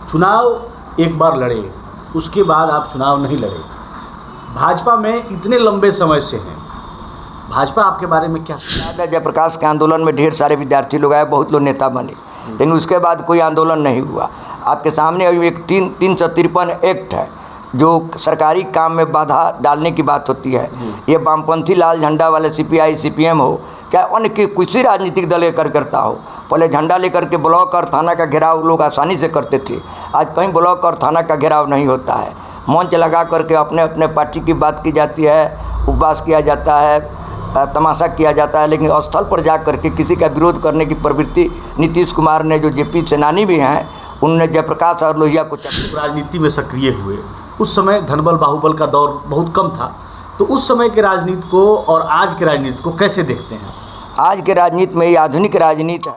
चुनाव एक बार लड़े, उसके बाद आप चुनाव नहीं लड़े, भाजपा में इतने लंबे समय से हैं, भाजपा आपके बारे में क्या? जयप्रकाश के आंदोलन में ढेर सारे विद्यार्थी लोग आए, बहुत लोग नेता बने, लेकिन उसके बाद कोई आंदोलन नहीं हुआ। आपके सामने अभी एक 353 एक्ट है जो सरकारी काम में बाधा डालने की बात होती है। ये वामपंथी लाल झंडा वाले सीपीआई सीपीएम हो, चाहे अन्य किसी राजनीतिक दल लेकर करता हो, पहले झंडा लेकर के ब्लॉक और थाना का घेराव लोग आसानी से करते थे। आज कहीं ब्लॉक और थाना का घेराव नहीं होता है, मंच लगा करके अपने अपने पार्टी की बात की जाती है, उपवास किया जाता है, तमाशा किया जाता है, लेकिन स्थल पर जा करके किसी का विरोध करने की प्रवृत्ति नीतीश कुमार ने, जो जेपी सेनानी भी हैं, उन्होंने जयप्रकाश और लोहिया को राजनीति में सक्रिय हुए। उस समय धनबल बाहुबल का दौर बहुत कम था, तो उस समय के राजनीति को और आज के राजनीति को कैसे देखते हैं? आज के राजनीति में ये आधुनिक राजनीति है।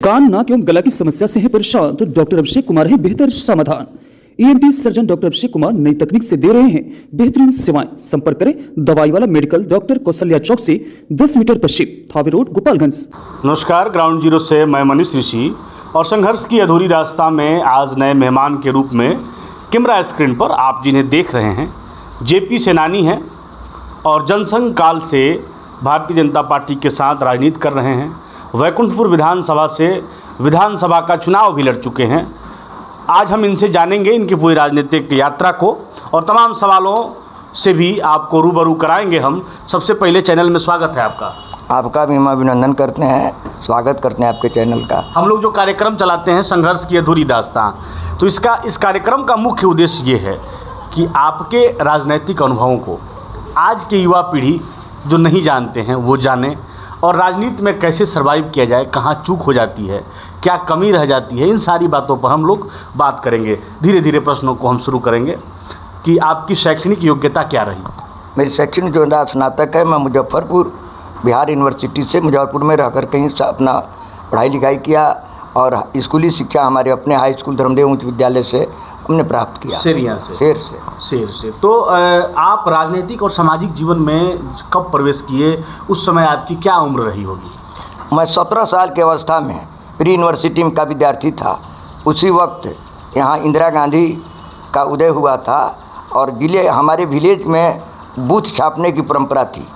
कान, नाक एवं गला की समस्या से है परेशान तो डॉक्टर अभिषेक कुमार है बेहतर समाधान। ENT surgeon doctor Abhishek Kumar नई तकनीक से दे रहे हैं बेहतरीन सेवाएं। संपर्क करें दवाई वाला मेडिकल, डॉक्टर कौशल्या चौक से 10 मीटर पश्चिम, थावे रोड, गोपालगंज। नमस्कार, ग्राउंड जीरो से मैं मनीष ऋषि और संघर्ष की अधूरी रास्ता में आज नए मेहमान के रूप में कैमरा स्क्रीन पर आप जिन्हें देख रहे हैं, जेपी सेनानी हैं और जनसंघ काल से भारतीय जनता पार्टी के साथ राजनीति कर रहे हैं। वैकुंठपुर विधानसभा से विधानसभा का चुनाव भी लड़ चुके हैं। आज हम इनसे जानेंगे इनकी पूरी राजनीतिक यात्रा को और तमाम सवालों से भी आपको रूबरू कराएंगे हम। सबसे पहले चैनल में स्वागत है आपका। आपका भी हम अभिनंदन करते हैं, स्वागत करते हैं आपके चैनल का। हम लोग जो कार्यक्रम चलाते हैं संघर्ष की अधूरी दास्तां, तो इस कार्यक्रम का मुख्य उद्देश्य ये है कि आपके राजनीतिक अनुभवों को आज की युवा पीढ़ी जो नहीं जानते हैं वो जाने और राजनीति में कैसे सर्वाइव किया जाए, कहाँ चूक हो जाती है, क्या कमी रह जाती है, इन सारी बातों पर हम लोग बात करेंगे। धीरे धीरे प्रश्नों को हम शुरू करेंगे कि आपकी शैक्षणिक योग्यता क्या रही? मेरी शैक्षणिक योग्यता स्नातक है। मैं मुजफ्फरपुर बिहार यूनिवर्सिटी से मुजफ्फरपुर में रहकर कहीं अपना पढ़ाई लिखाई किया और स्कूली शिक्षा हमारे अपने हाई स्कूल धर्मदेव उच्च विद्यालय से हमने प्राप्त किया। शेर से। तो आप राजनीतिक और सामाजिक जीवन में कब प्रवेश किए? उस समय आपकी क्या उम्र रही होगी? मैं 17 साल की अवस्था में प्री यूनिवर्सिटी का विद्यार्थी था। उसी वक्त यहाँ इंदिरा गांधी का उदय हुआ था और हमारे विलेज में बूथ छापने की परंपरा थी।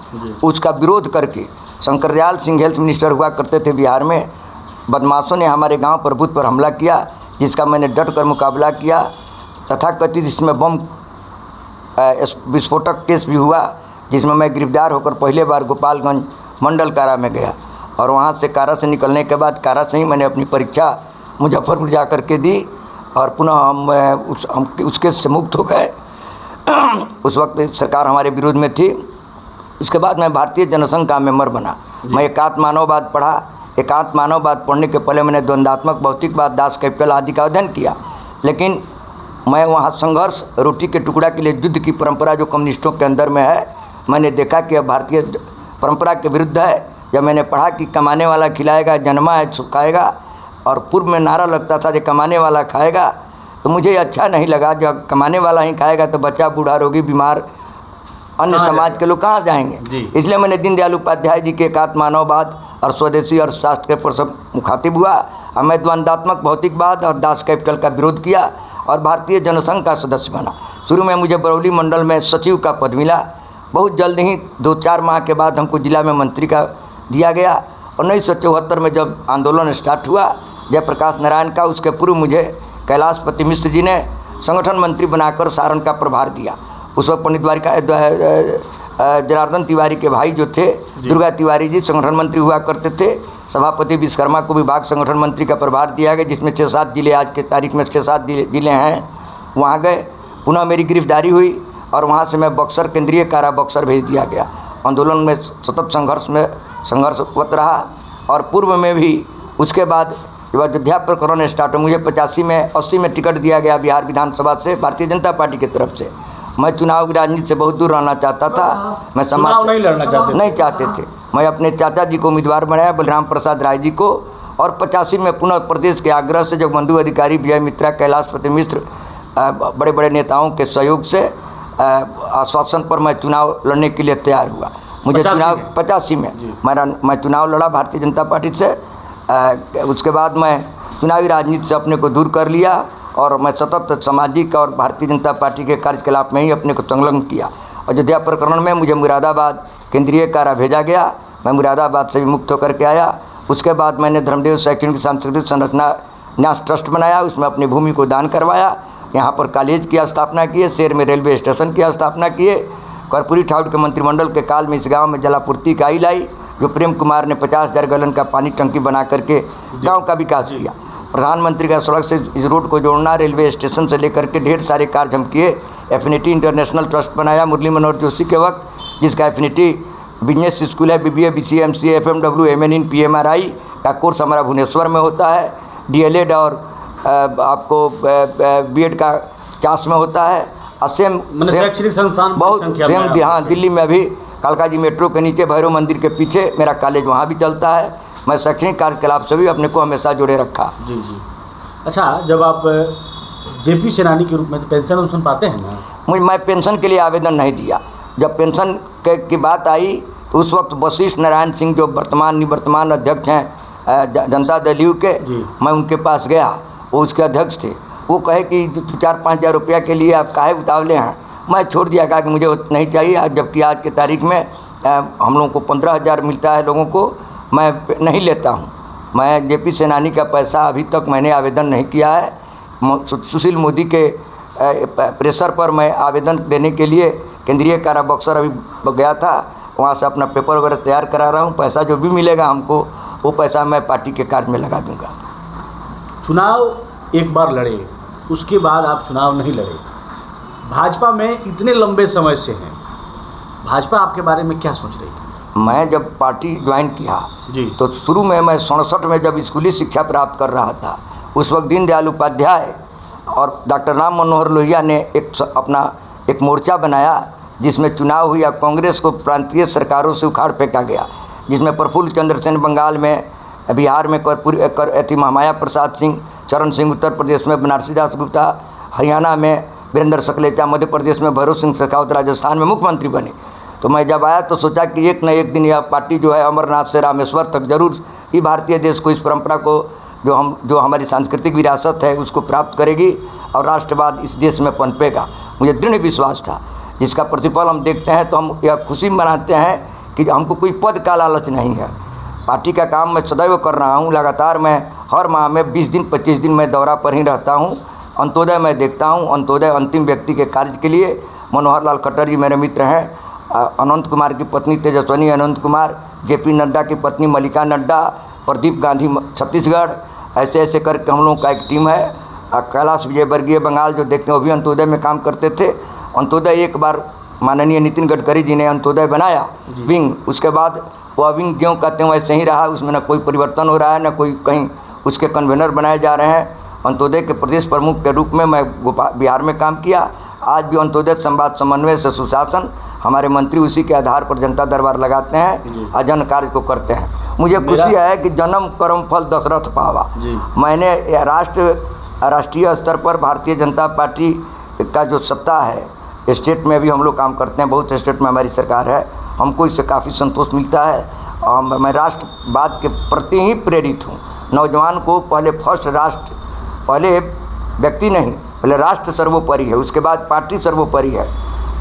उसका विरोध करके शंकरदयाल सिंह हेल्थ मिनिस्टर हुआ करते थे बिहार में। बदमाशों ने हमारे गांव पर बूथ पर हमला किया, जिसका मैंने डट कर मुकाबला किया। तथाकथित इसमें बम विस्फोटक केस भी हुआ, जिसमें मैं गिरफ्तार होकर पहले बार गोपालगंज मंडल कारा में गया और वहाँ से कारा से निकलने के बाद कारा से ही मैंने अपनी परीक्षा मुजफ्फरपुर जा कर के दी और पुनः हम उस केस से मुक्त हो गए। उस वक्त सरकार हमारे विरोध में थी। उसके बाद मैं भारतीय जनसंघ का मेंबर बना। मैं एकात्म मानववाद पढ़ा। एकात्म मानववाद पढ़ने के पहले मैंने द्वंद्वात्मक भौतिकवाद, दास कैपिटल आदि का अध्ययन किया, लेकिन मैं वहाँ संघर्ष, रोटी के टुकड़ा के लिए युद्ध की परंपरा जो कम्युनिस्टों के अंदर में है, मैंने देखा कि अब भारतीय परंपरा के विरुद्ध है। जब मैंने पढ़ा कि कमाने वाला खिलाएगा, जन्मा है सो खाएगा, और पूर्व में नारा लगता था कि कमाने वाला खाएगा, तो मुझे अच्छा नहीं लगा। जब कमाने वाला ही खाएगा तो बच्चा, बूढ़ा, रोगी, बीमार, अन्य समाज के लोग कहाँ जाएंगे? इसलिए मैंने दीनदयाल उपाध्याय जी के एकात्म मानववाद और स्वदेशी अर्थशास्त्र के पर मुखातिब हुआ और मैं द्वंद्वात्मक भौतिकवाद और दास कैपिटल का विरोध किया और भारतीय जनसंघ का सदस्य बना। शुरू में मुझे बरौली मंडल में सचिव का पद मिला। बहुत जल्द ही 2-4 माह के बाद हमको जिला में मंत्री का दिया गया। 1974 में जब आंदोलन स्टार्ट हुआ जयप्रकाश नारायण का, उसके पूर्व मुझे कैलाशपति मिश्र जी ने संगठन मंत्री बनाकर सारण का प्रभार दिया। उस वक्त पंडित जनार्दन तिवारी के भाई जो थे दुर्गा तिवारी जी संगठन मंत्री हुआ करते थे। सभापति विश्वकर्मा को विभाग संगठन मंत्री का प्रभार दिया गया, जिसमें 6-7 जिले, आज के तारीख में 6-7 जिले हैं। वहाँ गए, पुनः मेरी गिरफ्तारी हुई और वहाँ से मैं बक्सर, केंद्रीय कारा बक्सर भेज दिया गया। आंदोलन में सतत संघर्षवत रहा और पूर्व में भी। उसके बाद जब अयोध्या प्रकरण स्टार्ट हो, मुझे 85 में 80 में टिकट दिया गया बिहार विधानसभा से भारतीय जनता पार्टी की तरफ से। मैं चुनाव की राजनीति से बहुत दूर रहना चाहता था। मैं समाज नहीं लड़ना चाहते थे। मैं अपने चाचा जी को उम्मीदवार बनाया, बलराम प्रसाद राय जी को, और 85 में पुनः प्रदेश के आग्रह से जगबंधु अधिकारी, विजय मित्रा, कैलाशपति मिश्र, बड़े बड़े नेताओं के सहयोग से आश्वासन पर मैं चुनाव लड़ने के लिए तैयार हुआ। मुझे चुनाव 85 में मैं चुनाव लड़ा भारतीय जनता पार्टी से उसके बाद मैं चुनावी राजनीति से अपने को दूर कर लिया और मैं सतत सामाजिक और भारतीय जनता पार्टी के कार्यकलाप में ही अपने को संलग्न किया। अयोध्या प्रकरण में मुझे मुरादाबाद केंद्रीय कारा भेजा गया, मैं मुरादाबाद से भी मुक्त होकर के आया। उसके बाद मैंने धर्मदेव शैक्षणिक सांस्कृतिक संरचना न्यास ट्रस्ट बनाया, उसमें अपनी भूमि को दान करवाया। यहाँ पर कॉलेज की स्थापना किए, शहर में रेलवे स्टेशन की स्थापना किए। कर्पूरी ठाकुर के मंत्रिमंडल के काल में इस गांव में जलापूर्ति इकाई लाई, जो प्रेम कुमार ने 50,000 गैलन का पानी टंकी बना करके गांव का विकास किया। प्रधानमंत्री का सड़क से इस रोड को जोड़ना, रेलवे स्टेशन से लेकर के ढेर सारे कार्य हम किए। एफिनिटी इंटरनेशनल ट्रस्ट बनाया मुरली मनोहर जोशी के वक्त, जिसका एफिनिटी बिजनेस स्कूल है, BBA, BCA, MCA, FMW, MN इन PMRI का कोर्स हमारा भुवनेश्वर में होता है। DLED और आपको B.Ed का चास में होता है। सेम शैक्षणिक संस्थान बहुत सेम, हाँ, दिल्ली में अभी कालकाजी मेट्रो के नीचे भैरव मंदिर के पीछे मेरा कॉलेज वहाँ भी चलता है। मैं शैक्षणिक कार्यकलाप से भी अपने को हमेशा जुड़े रखा। जी जी। अच्छा, जब आप JP सेनानी के रूप में पेंशन उन्शन पाते हैं ना? मैं पेंशन के लिए आवेदन नहीं दिया। जब पेंशन की बात आई तो उस वक्त वशिष्ठ नारायण सिंह, जो निवर्तमान अध्यक्ष हैं जनता दल यू के, मैं उनके पास गया, वो उसके अध्यक्ष थे। वो कहे कि 4-5 हज़ार रुपया के लिए आप काहे उतावले हैं। मैं छोड़ दिया, कहा कि मुझे नहीं चाहिए। आज जबकि आज के तारीख में हम लोगों को 15,000 मिलता है लोगों को, मैं नहीं लेता हूँ। मैं JP सेनानी का पैसा अभी तक मैंने आवेदन नहीं किया है। सुशील मोदी के प्रेशर पर मैं आवेदन देने के लिए केंद्रीय कारा बक्सर अभी गया था, वहाँ से अपना पेपर वगैरह तैयार करा रहा हूँ। पैसा जो भी मिलेगा हमको, वो पैसा मैं पार्टी के कार्य में लगा दूंगा। चुनाव एक बार लड़े, उसके बाद आप चुनाव नहीं लड़े। भाजपा में इतने लंबे समय से हैं, भाजपा आपके बारे में क्या सोच रही है? मैं जब पार्टी ज्वाइन किया जी, तो शुरू में मैं 67 में जब स्कूली शिक्षा प्राप्त कर रहा था, उस वक्त दीनदयाल उपाध्याय और डॉक्टर राम मनोहर लोहिया ने अपना एक मोर्चा बनाया, जिसमें चुनाव हुआ। कांग्रेस को प्रांतीय सरकारों से उखाड़ फेंका गया, जिसमें प्रफुल्ल चंद्र सेन बंगाल में, बिहार में महामाया प्रसाद सिंह, चरण सिंह उत्तर प्रदेश में, बनारसी दास गुप्ता हरियाणा में, वीरेंद्र सकलेचा मध्य प्रदेश में, भैरव सिंह शेखावत राजस्थान में मुख्यमंत्री बने। तो मैं जब आया तो सोचा कि एक न एक दिन यह पार्टी जो है अमरनाथ से रामेश्वर तक जरूर ही भारतीय देश को, इस परंपरा को, जो हमारी सांस्कृतिक विरासत है, उसको प्राप्त करेगी और राष्ट्रवाद इस देश में पनपेगा। मुझे दृढ़ विश्वास था, जिसका प्रतिफल हम देखते हैं तो हम यह खुशी मनाते हैं कि हमको कोई पद का लालच नहीं है। पार्टी का काम मैं सदैव कर रहा हूँ। लगातार मैं हर माह में 20 दिन 25 दिन मैं दौरा पर ही रहता हूँ। अंत्योदय मैं देखता हूँ। अंत्योदय अंतिम व्यक्ति के कार्य के लिए मनोहर लाल खट्टर जी मेरे मित्र हैं। अनंत कुमार की पत्नी तेजस्वनी अनंत कुमार, JP नड्डा की पत्नी मल्लिका नड्डा, प्रदीप गांधी छत्तीसगढ़, ऐसे ऐसे करके हम लोगों का एक टीम है। कैलाश विजयवर्गीय बंगाल जो देखते हैं वो भी अंत्योदय में काम करते थे। अंत्योदय एक बार माननीय नितिन गडकरी जी ने अंत्योदय बनाया विंग, उसके बाद वह विंग ज्यों कहते हैं वैसे ही रहा। उसमें न कोई परिवर्तन हो रहा है, न कोई कहीं उसके कन्वेनर बनाए जा रहे हैं। अंत्योदय के प्रदेश प्रमुख के रूप में मैं बिहार में काम किया। आज भी अंत्योदय संवाद समन्वय से सुशासन, हमारे मंत्री उसी के आधार पर जनता दरबार लगाते हैं और जन कार्य को करते हैं। मुझे खुशी है कि जन्म कर्म फल दशरथ पावा। मैंने राष्ट्रीय स्तर पर भारतीय जनता पार्टी का जो सत्ता है, स्टेट में भी हम लोग काम करते हैं, बहुत स्टेट में हमारी सरकार है, हमको इससे काफ़ी संतोष मिलता है। और मैं राष्ट्रवाद के प्रति ही प्रेरित हूँ। नौजवान को पहले पहले व्यक्ति नहीं, पहले राष्ट्र सर्वोपरि है, उसके बाद पार्टी सर्वोपरि है,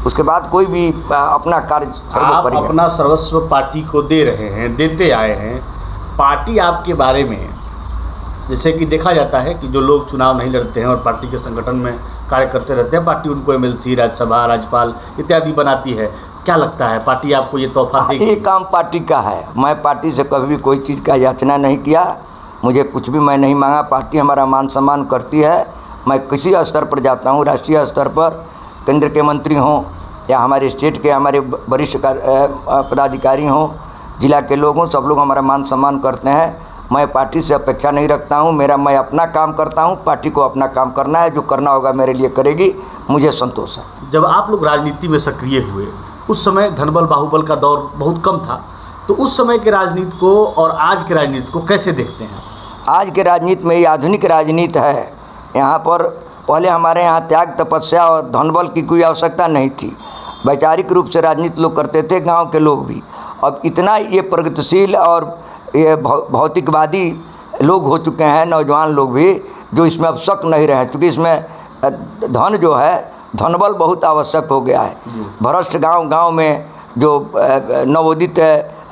उसके बाद कोई भी अपना कार्य सर्वोपरि है। आप अपना सर्वस्व पार्टी को दे रहे हैं, देते आए हैं। पार्टी आपके बारे में, जैसे कि देखा जाता है कि जो लोग चुनाव नहीं लड़ते हैं और पार्टी के संगठन में कार्य करते रहते हैं, पार्टी उनको MLC, राज्यसभा, राज्यपाल इत्यादि बनाती है। क्या लगता है पार्टी आपको ये तोहफा देगी? ये काम पार्टी का है। मैं पार्टी से कभी भी कोई चीज़ का याचना नहीं किया, मुझे कुछ भी मैं नहीं मांगा। पार्टी हमारा मान सम्मान करती है। मैं किसी स्तर पर जाता हूँ, राष्ट्रीय स्तर पर केंद्र के मंत्री हों या हमारे स्टेट के हमारे वरिष्ठ पदाधिकारी हों, जिला के लोग हों, सब लोग हमारा मान सम्मान करते हैं। मैं पार्टी से अपेक्षा नहीं रखता हूँ। मैं अपना काम करता हूँ, पार्टी को अपना काम करना है, जो करना होगा मेरे लिए करेगी, मुझे संतोष है। जब आप लोग राजनीति में सक्रिय हुए, उस समय धनबल बाहुबल का दौर बहुत कम था, तो उस समय के राजनीति को और आज के राजनीति को कैसे देखते हैं? आज के राजनीति में ये आधुनिक राजनीति है। यहाँ पर पहले हमारे यहाँ त्याग, तपस्या और धनबल की कोई आवश्यकता नहीं थी। वैचारिक रूप से राजनीति लोग करते थे, गांव के लोग भी। अब इतना ये प्रगतिशील और ये भौतिकवादी लोग हो चुके हैं, नौजवान लोग भी, जो इसमें अब शक नहीं रहे, क्योंकि इसमें धन जो है, धनबल बहुत आवश्यक हो गया है। भ्रष्ट गांव गांव में जो नवोदित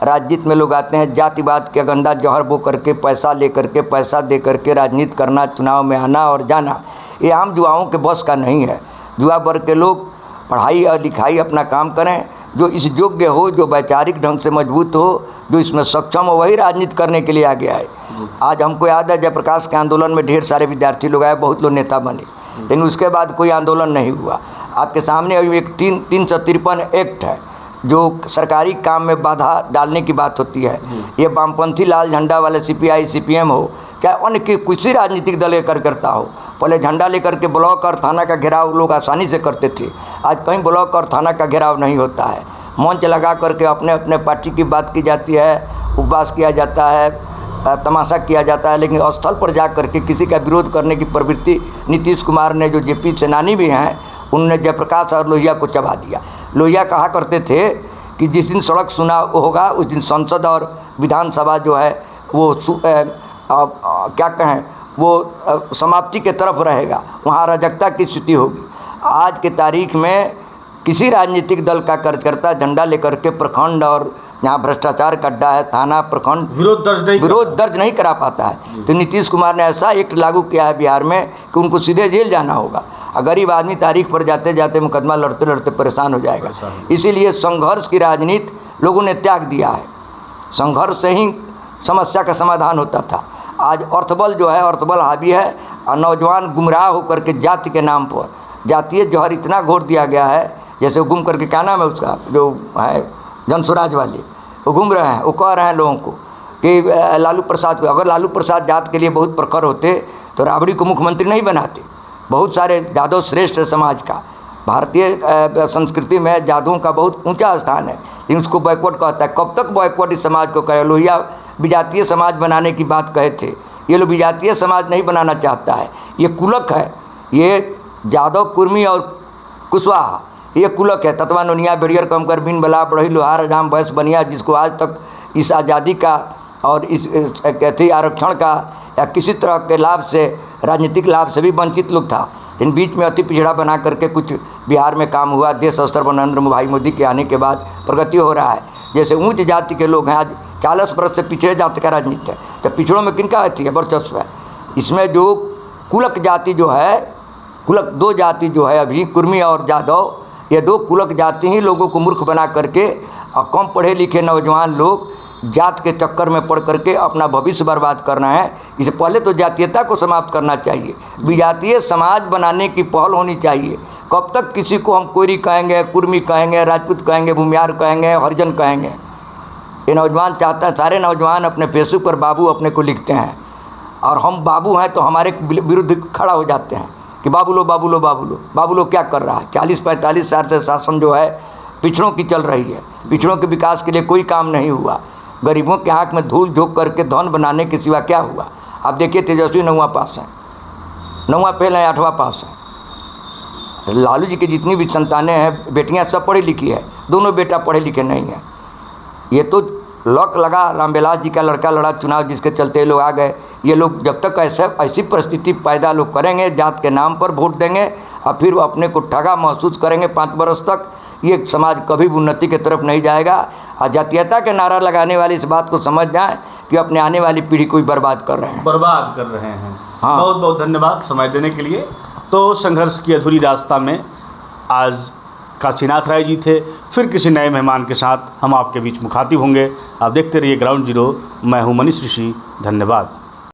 राजनीति में लोग आते हैं, जातिवाद के गंदा जहर बो करके पैसा ले करके, पैसा दे करके राजनीति करना, चुनाव में आना और जाना, ये आम युवाओं के बस का नहीं है। युवा वर्ग के लोग पढ़ाई और लिखाई अपना काम करें, जो इस योग्य हो, जो वैचारिक ढंग से मजबूत हो, जो इसमें सक्षम हो, वही राजनीति करने के लिए आगे आए। आज हमको याद है जयप्रकाश के आंदोलन में ढेर सारे विद्यार्थी लोग आए, बहुत लोग नेता बने, लेकिन उसके बाद कोई आंदोलन नहीं हुआ। आपके सामने अभी एक 353 एक्ट है जो सरकारी काम में बाधा डालने की बात होती है। ये वामपंथी लाल झंडा वाले CPI CPM हो, चाहे अन्य किसी राजनीतिक दल का कार्यकर्ता हो, पहले झंडा लेकर के ब्लॉक और थाना का घेराव लोग आसानी से करते थे। आज कहीं ब्लॉक और थाना का घेराव नहीं होता है। मंच लगा करके अपने अपने पार्टी की बात की जाती है, उपवास किया जाता है, तमाशा किया जाता है, लेकिन स्थल पर जा करके किसी का विरोध करने की प्रवृत्ति नीतीश कुमार ने, जो JP सेनानी भी हैं, उन्होंने जयप्रकाश और लोहिया को चबा दिया। लोहिया कहा करते थे कि जिस दिन सड़क सुना होगा उस दिन संसद और विधानसभा जो है वो क्या कहें, वो समाप्ति के तरफ रहेगा, वहाँ अराजकता की स्थिति होगी। आज के तारीख में किसी राजनीतिक दल का कार्यकर्ता झंडा लेकर के प्रखंड और जहाँ भ्रष्टाचार का अड्डा है, थाना प्रखंड, विरोध दर्ज नहीं करा पाता है। तो नीतीश कुमार ने ऐसा एक लागू किया है बिहार में कि उनको सीधे जेल जाना होगा। गरीब आदमी तारीख पर जाते जाते मुकदमा लड़ते लड़ते परेशान हो जाएगा। इसीलिए संघर्ष की राजनीति लोगों ने त्याग दिया है। संघर्ष से ही समस्या का समाधान होता था। आज अर्थबल जो है, अर्थबल हावी है, और नौजवान गुमराह होकर के जाति के नाम पर जातीय जहर इतना घोर दिया गया है। जैसे घूम करके, क्या नाम है उसका, जो है जनसुराज वाले, वो घूम रहे हैं, वो कह रहे हैं लोगों को कि लालू प्रसाद को, अगर लालू प्रसाद जात के लिए बहुत प्रखर होते तो राबड़ी को मुख्यमंत्री नहीं बनाते। बहुत सारे जादव श्रेष्ठ समाज का, भारतीय संस्कृति में जादुओं का बहुत ऊंचा स्थान है, लेकिन उसको बैकवर्ड कहता है। कब तक बैकवर्ड इस समाज को करे? लोहिया विजातीय समाज बनाने की बात कहे थे, ये लोग विजातीय समाज नहीं बनाना चाहता है। ये कुलक है, ये जादव, कुर्मी और कुशवाहा, ये कुलक है। तत्वा नोनिया बेड़ियर कमकर बिन बला बढ़ई लोहार हजाम भैंस बनिया, जिसको आज तक इस आज़ादी का और इस कहते आरक्षण का या किसी तरह के लाभ से, राजनीतिक लाभ से भी वंचित लोग था। इन बीच में अति पिछड़ा बना करके कुछ बिहार में काम हुआ। देश स्तर पर नरेंद्र भाई मोदी के आने के बाद प्रगति हो रहा है। जैसे ऊंच जाति के लोग हैं, आज 40 वर्ष से पिछड़े जाति का राजनीति है, तो पिछड़ों में किनका अथी है, वर्चस्व है। इसमें जो कुलक जाति जो है, कुलक दो जाति जो है अभी, कुर्मी और जादव, ये दो कुलक जाति ही लोगों को मूर्ख बना करके, और कम पढ़े लिखे नौजवान लोग जात के चक्कर में पड़ करके अपना भविष्य बर्बाद करना है। इससे पहले तो जातीयता को समाप्त करना चाहिए, विजातीय समाज बनाने की पहल होनी चाहिए। कब तक किसी को हम कोयरी कहेंगे, कुर्मी कहेंगे, राजपूत कहेंगे, भूमियार कहेंगे, हरिजन कहेंगे? ये नौजवान चाहते हैं, सारे नौजवान अपने फेसबुक पर बाबू अपने को लिखते हैं, और हम बाबू हैं तो हमारे विरुद्ध खड़ा हो जाते हैं कि बाबू लो बाबू लो बाबू लो। बाबू लो क्या कर रहा है? 40-45 साल से शासन जो है पिछड़ों की चल रही है। पिछड़ों के विकास के लिए कोई काम नहीं हुआ। गरीबों के आँख में धूल झोंक करके धन बनाने के सिवा क्या हुआ? आप देखिए, तेजस्वी 9वां पास है, 9वां फेल है, 8वां पास है। लालू जी की जितनी भी संतानें हैं, बेटियां सब पढ़ी लिखी है, दोनों बेटा पढ़े लिखे नहीं हैं। ये तो लॉक लगा, रामविलास जी का लड़का लड़ा चुनाव, जिसके चलते लोग आ गए। ये लोग जब तक ऐसी परिस्थिति पैदा लोग करेंगे, जात के नाम पर वोट देंगे और फिर वो अपने को ठगा महसूस करेंगे 5 वर्ष तक, ये समाज कभी भी उन्नति की तरफ नहीं जाएगा। और जातीयता के नारा लगाने वाले इस बात को समझ जाएं कि अपने आने वाली पीढ़ी को भी बर्बाद कर रहे हैं। हाँ, बहुत बहुत धन्यवाद समय देने के लिए। तो संघर्ष की अधूरी रास्ता में आज काशीनाथ राय जी थे। फिर किसी नए मेहमान के साथ हम आपके बीच मुखातिब होंगे। आप देखते रहिए ग्राउंड जीरो। मैं हूं मनीष ऋषि। धन्यवाद।